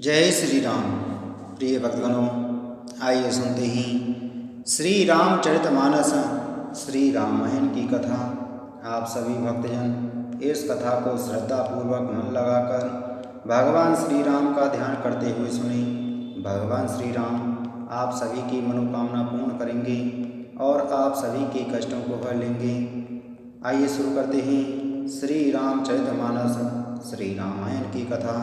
जय श्री राम। प्रिय भक्तगणों, आइए सुनते ही श्री रामचरितमानस श्री रामायण की कथा। आप सभी भक्तजन इस कथा को श्रद्धापूर्वक मन लगाकर भगवान श्री राम का ध्यान करते हुए सुने। भगवान श्री राम आप सभी की मनोकामना पूर्ण करेंगे और आप सभी के कष्टों को हर लेंगे। आइए शुरू करते हैं श्री रामचरितमानस श्री रामायण की कथा।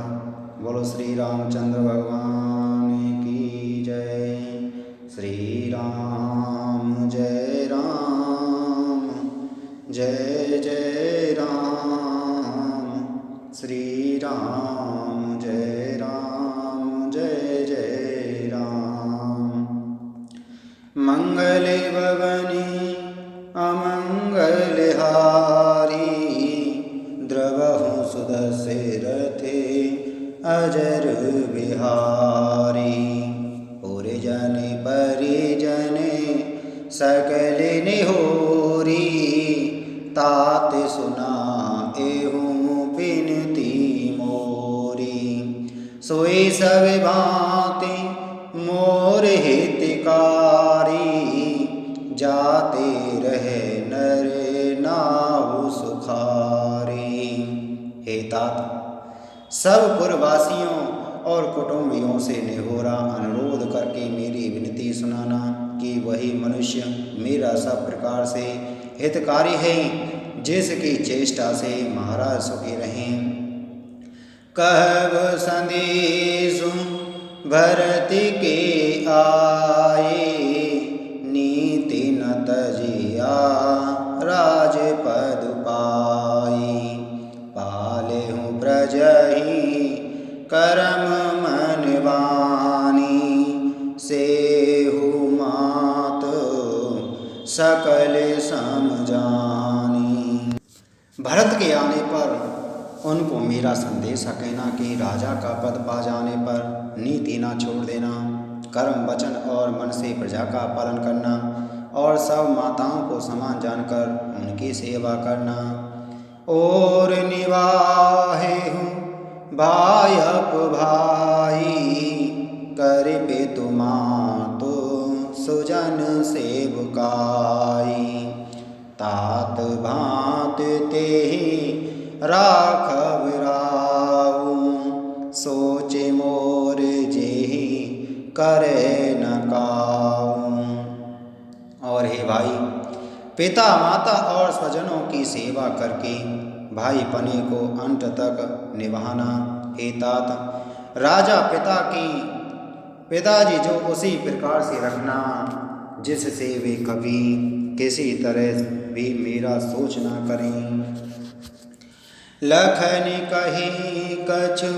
बोलो श्री रामचंद्र भगवान की जय। श्री राम जय राम, जय जय राम। श्री राम जय राम, जय जय राम। मंगल भवनी अमंगल हारी, द्रवहु सुदशरथे अजर बिहारी। पुरजन परिजन सकल निहोरी, तात सुनाएहु बिनती मोरी। सोई सब भांति मोर हितकारी, जाते रहे नर नाहु सुखारी। हे तात, सब पुरवासियों और कुटुंबियों से निहोरा अनुरोध करके मेरी विनती सुनाना कि वही मनुष्य मेरा सब प्रकार से हितकारी है, जिसकी चेष्टा से महाराज सुखी रहें। कहब संदेशु भरत के आए, नीति न तजिया राजपद पाई। पाले हूँ प्रजहि करम मन वानी, सेहु मात सकल समझानी। भरत के आने पर उनको मेरा संदेश कहना कि राजा का पद पा जाने पर नीति ना छोड़ देना, कर्म वचन और मन से प्रजा का पालन करना और सब माताओं को समान जानकर उनकी सेवा करना। और निवाहे हूँ भायप भाई, कर पे तुमातो सुजन सेवकाई। तात भांत तेहि राखव राऊ, सोच मोर जेहि करे न काऊ। और हे भाई, पिता माता और स्वजनों की सेवा करके भाई पने को अंत तक निभाना। हे तात, राजा पिताजी जो उसी प्रकार से रखना जिससे वे कभी किसी तरह भी मेरा सोच ना करें। लखन कही कछु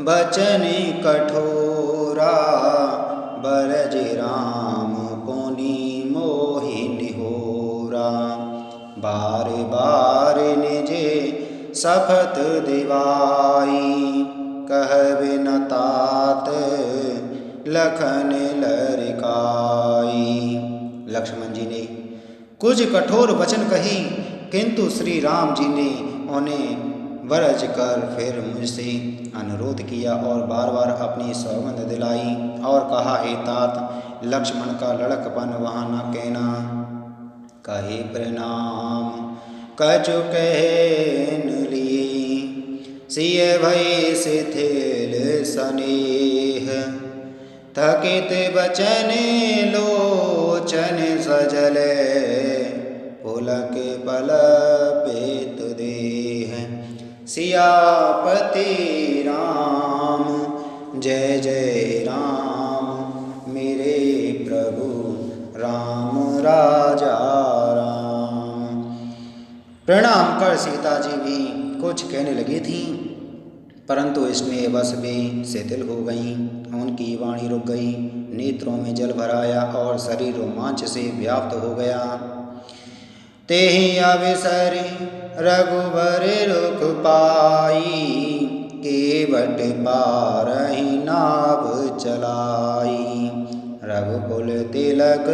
बचन कठोरा, बरज राम पुनि मोहि निहोरा। बार बार निजे शपथ दिवाई, कहबे न तात लखन लरिकाई। लक्ष्मण जी ने कुछ कठोर वचन कही, किंतु श्री राम जी ने उन्हें वरज कर फिर मुझसे अनुरोध किया और बार बार अपनी सौगंध दिलाई और कहा, हे तात, लक्ष्मण का लड़कपन वहाँ न कहना। कहे प्रणाम कछु कहन लिए, सिय भय शिथिल स्नेह। थकित बचन लोचन सजले, पुलक पलपित देह। सियापति राम जय जय राम, मेरे प्रभु राम राजा राम। प्रणाम कर सीता जी भी कुछ कहने लगी थीं, परंतु स्नेह वश वे शिथिल हो गईं। उनकी वाणी रुक गई, नेत्रों में जल भर आया और शरीर रोमांच से व्याप्त हो गया। तेहि अवसर रघुबर रुख पाई, केवट पारहि नाव चलाई। रघुकुल तिलक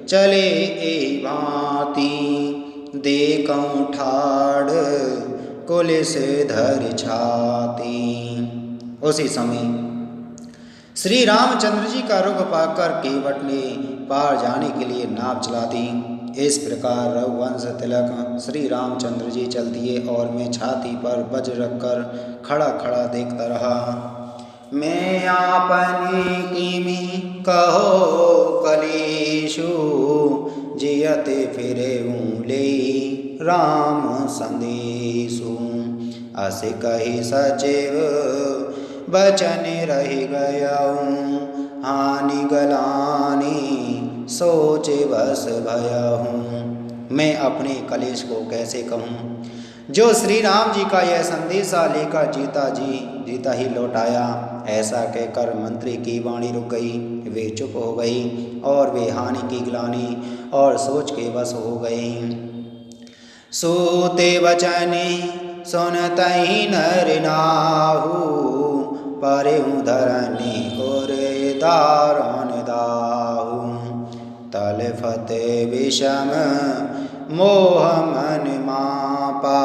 चले ए भांति, देखऊँ ठाड़ कुलिस धर छाती। उसी समय श्री रामचंद्र जी का रुख पाकर केवट ने पार जाने के लिए नाव चला दी। इस प्रकार रघुवंश तिलक श्री रामचंद्र जी चल दिए और मैं छाती पर वज्र रखकर खड़ा खड़ा देखता रहा। मैं आपने किमि कहो कलेशु, जियते फिरे ले राम संदेशु। अस कही सचिव बचन रह गयाऊँ, हानि गलानी सोचे बस भयहूँ। मैं अपने कलेश को कैसे कहूँ, जो श्री राम जी का यह संदेशा लेकर जीता ही लौट आया। ऐसा कहकर मंत्री की वाणी रुक गई, वे चुप हो गई और वे हानि की ग्लानि और सोच के बस हो गई। सूते वचने सुनतहि नर नाहु, परे धरनी और दारुण दाहु। तलफत विषम मोह मन मापा,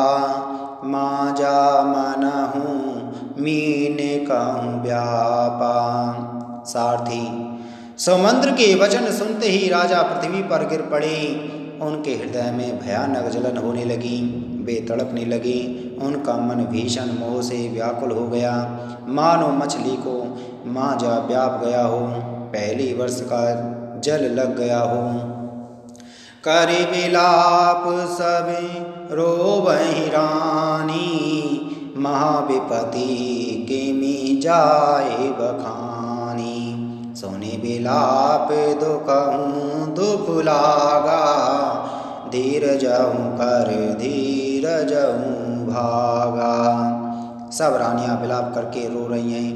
माजा मनहु मीन कहूँ व्यापा। सारथी समुद्र के वचन सुनते ही राजा पृथ्वी पर गिर पड़े। उनके हृदय में भयानक जलन होने लगी, वे तड़पने लगे। उनका मन भीषण मोह से व्याकुल हो गया, मानो मछली को मांझा व्याप गया हो, पहली वर्ष का जल लग गया हो। करि विलाप सब रोवहि रानी, महाविपति किमि जाए बखानी। सोने विलाप दुखहूँ दुख लागा, धीरजहूँ कर धीरजहूँ भागा। सब रानियां विलाप करके रो रही हैं।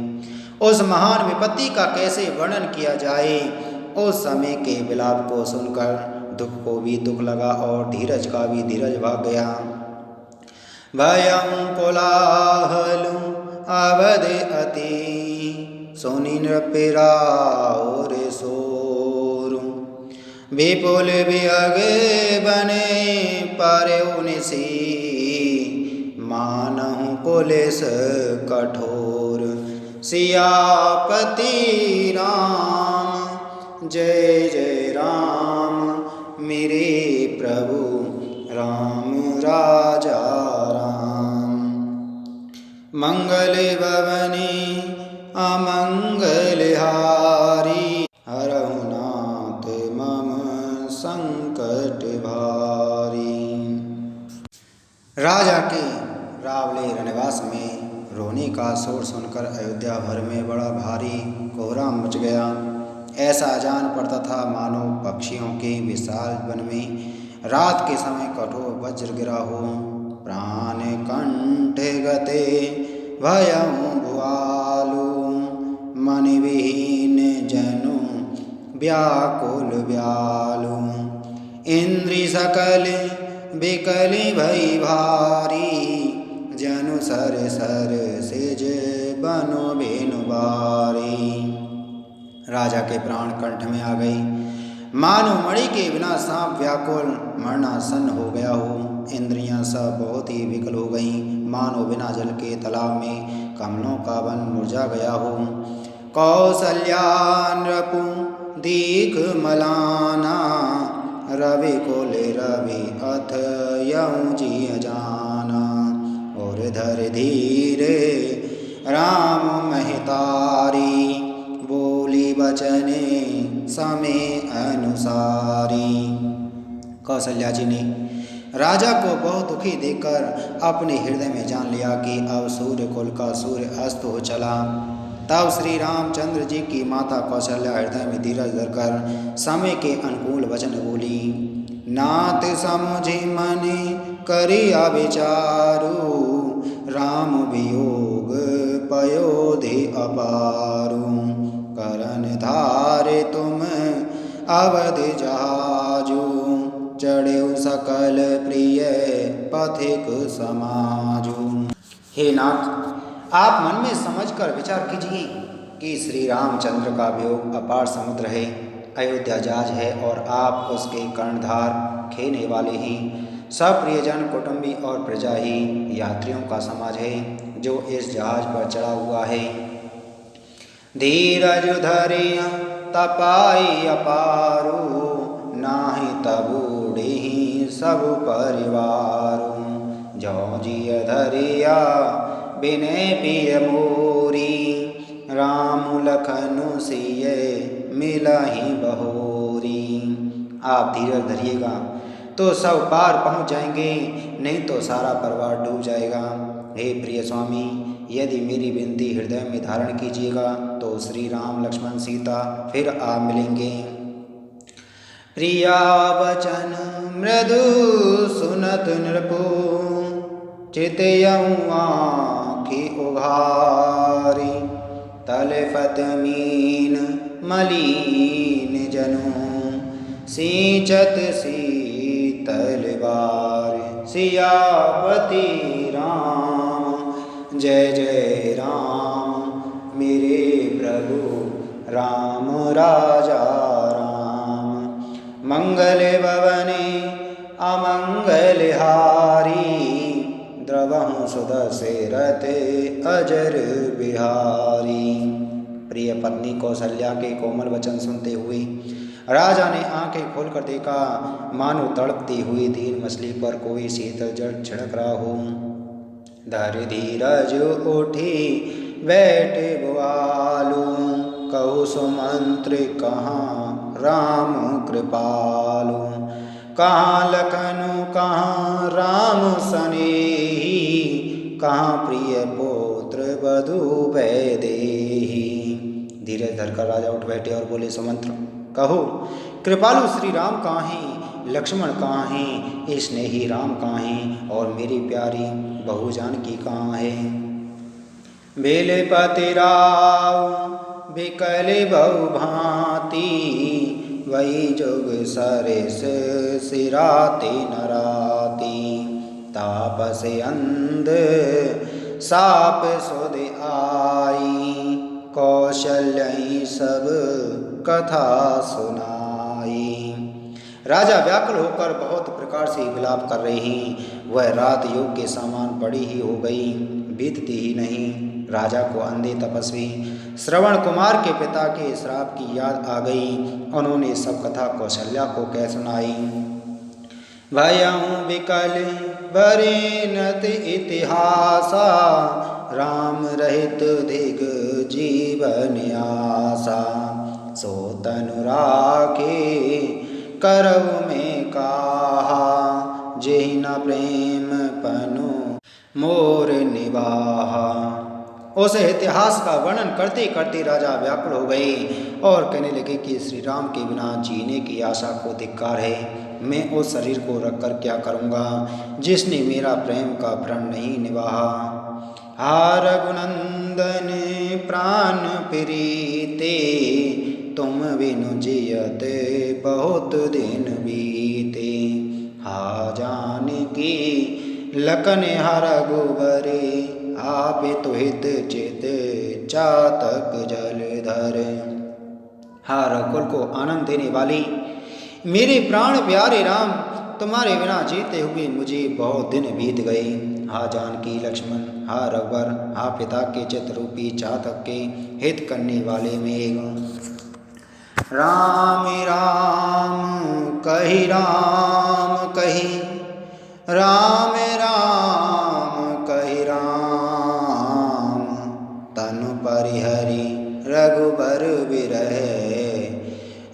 उस महान विपत्ति का कैसे वर्णन किया जाए। उस समय के विलाप को सुनकर दुख को भी दुख लगा और धीरज का भी धीरज भाग गया। भयं कोलाहलु अवध अति, सोनि नृपिरा और सोरु। विपुल विहग बने परयो निसी, मानहु पुलिस कठोर। सियापति राम जय जय राम, मेरे प्रभु राम राजा राम। मंगल भवनी अमंगल हारी, हरहु नाथ मम संकट भारी। राजा के रावले रनवास में रोने का शोर सुनकर अयोध्या भर में बड़ा भारी कोहराम मच गया। ऐसा जान पड़ता था मानो पक्षियों के विशाल वन में रात के समय कठोर वज्र गिरा हो। प्राण कंठ गते भयं भुआलु, मन विहीन जनु व्याकुल व्यालु। इंद्रि सकल बिकल भई भारी, जनु सर सर सिज बनो बेनु बारी। राजा के प्राण कंठ में आ गई, मानो मणि के बिना सांप व्याकुल मरणासन हो गया हो। इंद्रियां सब बहुत ही विकल हो गईं, मानो बिना जल के तालाब में कमलों का वन मुरझा गया हो। कौसल्या नृपु दीघ मलाना, रवि कुल रवि अथ यऊ जी जाना। और धर धीरे राम महतारी, बोली बचने समय अनुसारी। कौशल्या जी ने राजा को बहुत दुखी देखकर अपने हृदय में जान लिया कि अब सूर्य कुल का सूर्य अस्त हो चला। तब श्री रामचंद्र जी की माता कौशल्या हृदय में धीरज धरकर समय के अनुकूल वचन बोली। नाथ समुझि मन करिया विचारु, राम वियोग पयोधि अपारु। करन धारे तुम अवध जहाजु, चढ़ेउ सकल प्रिय पथिक समाजु। हे नाथ, आप मन में समझकर विचार कीजिए कि श्री रामचंद्र का वियोग अपार समुद्र है, अयोध्या जहाज है और आप उसके कर्णधार खेने वाले ही। सब प्रियजन कुटुंबी और प्रजा ही यात्रियों का समाज है जो इस जहाज पर चढ़ा हुआ है। धीरज धरिया तपाई अपारू, नाही तबूढ़ी सब परिवारू। जो जिय धरिया बिने पिय मोरी, राम लखनु सिय मिलहि बहोरी। आप धीरज धरिएगा तो सब पार पहुंच जाएंगे, नहीं तो सारा परिवार डूब जाएगा। हे प्रिय स्वामी, यदि मेरी विनती हृदय में धारण कीजिएगा तो श्री राम लक्ष्मण सीता फिर आ मिलेंगे। प्रिया वचन मृदु सुनत नृपु, चितयऊ आँखि उघारी। तलफत मीन मलीन जनु, सिंचत शीतल बार। सियापति राम जय जय राम, मेरे प्रभु राम राजा राम। मंगल भवने अमंगल हारी, द्रवहु सुदशरथे अजर बिहारी। प्रिय पत्नी कौशल्या के कोमल वचन सुनते हुए राजा ने आंखें खोलकर देखा, मानो तड़पती हुई दीन मछली पर कोई शीतल जल छिड़क रहा हो। धर धीरज उठी बैठे ग्वालू, कहु सुमंत्र कहाँ राम कृपालु। कहाँ लखनु कहाँ राम सनेही, कहाँ प्रिय पुत्र वधु वैदेही। धीरज धरकर राजा उठ बैठे और बोले, सुमंत्र कहो, कृपालु श्री राम कहाँ हैं, लक्ष्मण कहाँ हैं, स्नेही राम कहाँ हैं, और मेरी प्यारी बहू जानकी कहाँ है। बेले पति राव बिकल बहु भांति, वही जोग सरेस सिराते नराती। तापस अंध साप सुध आई, कौशल्य सब कथा सुनाई। राजा व्याकुल होकर बहुत प्रकार से विलाप कर रहे हैं। वह रात योग के समान बड़ी ही हो गई, बीतती ही नहीं। राजा को अंधे तपस्वी श्रवण कुमार के पिता के श्राप की याद आ गई। उन्होंने सब कथा कौशल्या को कह सुनाई। भयं विकल बरेनत इतिहासा, राम रहित दिग जीवन आसा। सो तनु राखे करऊ में काहा, जेहि न प्रेम पनु मोर निवाहा। उस इतिहास का वर्णन करते करते राजा व्याकुल हो गए और कहने लगे कि श्री राम के बिना जीने की आशा को धिक्कार है। मैं उस शरीर को रखकर क्या करूँगा जिसने मेरा प्रेम का प्रण नहीं निभाहा। हा रघुनंदन प्राण प्रीते, तुम बिनु जियते बहुत दिन बीते। हा जानकी लखन हर रघुबरे, आप तो हित चित चातक जलधर। हा रघुकुल को आनंद देने वाली मेरे प्राण प्यारे राम, तुम्हारे बिना जीते हुए मुझे बहुत दिन बीत गए। हा जानकी लक्ष्मण, हा रघुवर, हा पिता के चित्त रूपी चातक के हित करने वाले मेघ। राम राम कही राम कही, राम राम कही राम। तनु परिहरि रघुबर बिरहे,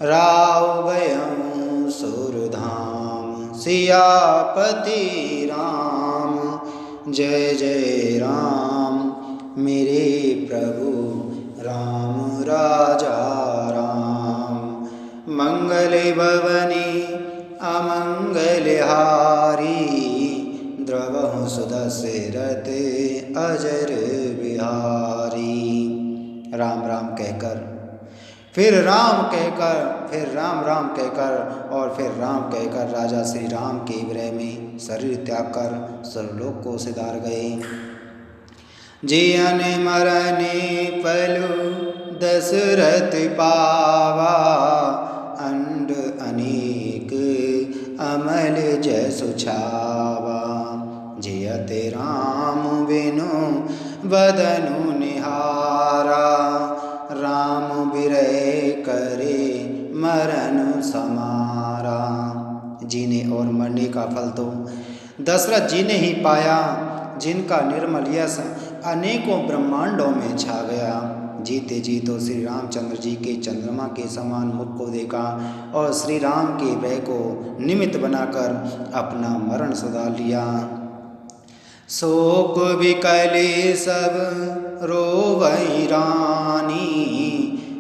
राव गयं सुरधाम। सियापति राम जय जय राम, मेरे प्रभु राम राजा राम। मंगल भवनी अमंगल हारी, द्रवहु सुदशरथ अजर बिहारी। राम राम कहकर फिर राम कहकर, फिर राम राम कहकर और फिर राम कहकर राजा श्री राम के विरह में शरीर त्याग कर सर्वलोक को सिधार गए। जियन मरने पलु दशरथ पावा, अंड अनेक अमल जसु छावा। जियते राम बिनु बदनु निहारा, राम मरण समारा। जीने और मरने का फल तो दशरथ जी ने ही पाया, जिनका निर्मल यश अनेकों ब्रह्मांडों में छा गया। जीते जी तो श्री रामचंद्र जी के चंद्रमा के समान मुख को देखा और श्री राम के भय को निमित्त बनाकर अपना मरण सदा लिया। शोक विकले सब रोवै रानी,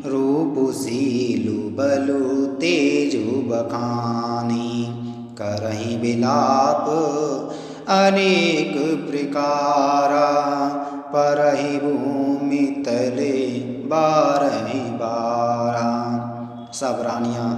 रूप सीलु बलु तेजु बखानी। करहि विलाप अनेक प्रकारा, परहि भूमि तले बारहि बारा। सब रानियां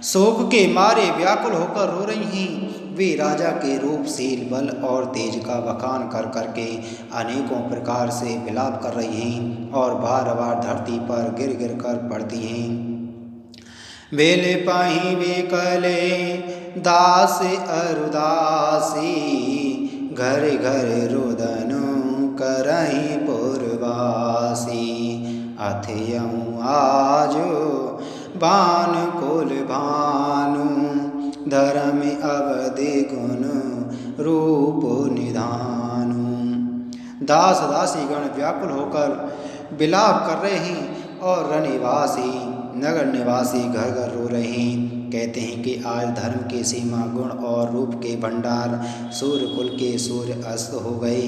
शोक के मारे व्याकुल होकर रो रही हैं। वे राजा के रूपशील बल और तेज का बखान कर करके अनेकों प्रकार से विलाप कर रही हैं और बार बार धरती पर गिर गिर कर पड़ती हैं। बेले पाही बेकले दास अरुदासी, घर घर रुदनु करहि पुरवासी। अथयऊ आजो बान कुल भानु, धर्म अवधि गुण रूप निधानु। दास दासी गण व्याकुल होकर विलाप कर रहे हैं और रनिवासी नगर निवासी घर घर रो रहे हैं। कहते हैं कि आज धर्म की सीमा, गुण और रूप के भंडार, सूर्य कुल के सूर्य अस्त हो गए।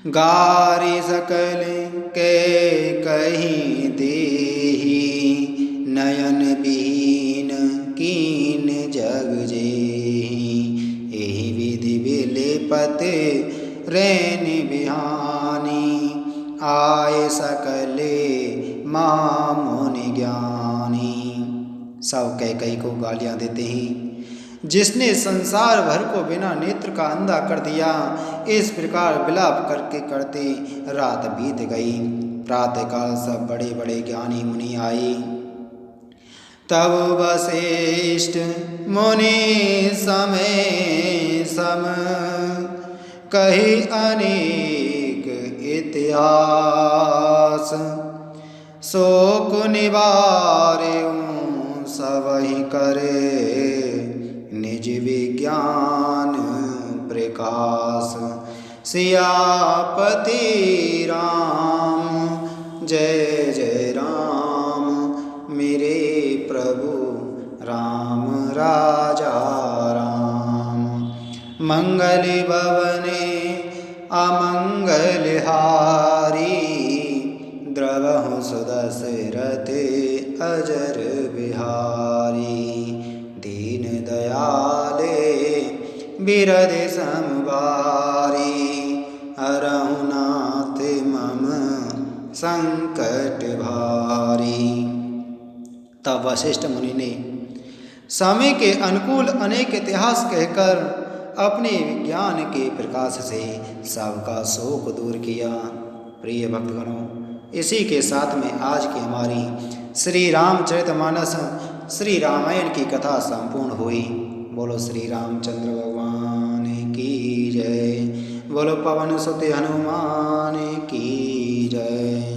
गारी सकल के कहीं देही, नयन बीन कीन जग जेहि। एहि विधि विलेपत रैन बिहानी, आए सकले मुनि ज्ञानी। सब कई को गालियां देते हैं, जिसने संसार भर को बिना नेत्र का अंधा कर दिया। इस प्रकार विलाप करके करते रात बीत गई। प्रातःकाल सब बड़े बड़े ज्ञानी मुनि आए। तब वशिष्ठ मुनि समय सम, कही अनेक इतिहास। शोक निवार्यों सबहि करे, निज विज्ञान प्रकाश। सियापति राम जय जय राम, मेरे प्रभु राम राजा राम। मंगल भवने अमंगल हारी, द्रवहु सुदशरथ अजर बिहारी। दीन दयाले बिरद समवारी, हरहु नाथ मम संकट भारी। तब वशिष्ठ मुनि ने समय के अनुकूल अनेक इतिहास कहकर अपने विज्ञान के प्रकाश से सबका शोक दूर किया। प्रिय भक्तगणों, इसी के साथ में आज की हमारी श्री रामचरितमानस श्री रामायण की कथा संपूर्ण हुई। बोलो श्री रामचंद्र भगवान की जय, बोलो पवन सुत हनुमान की जय।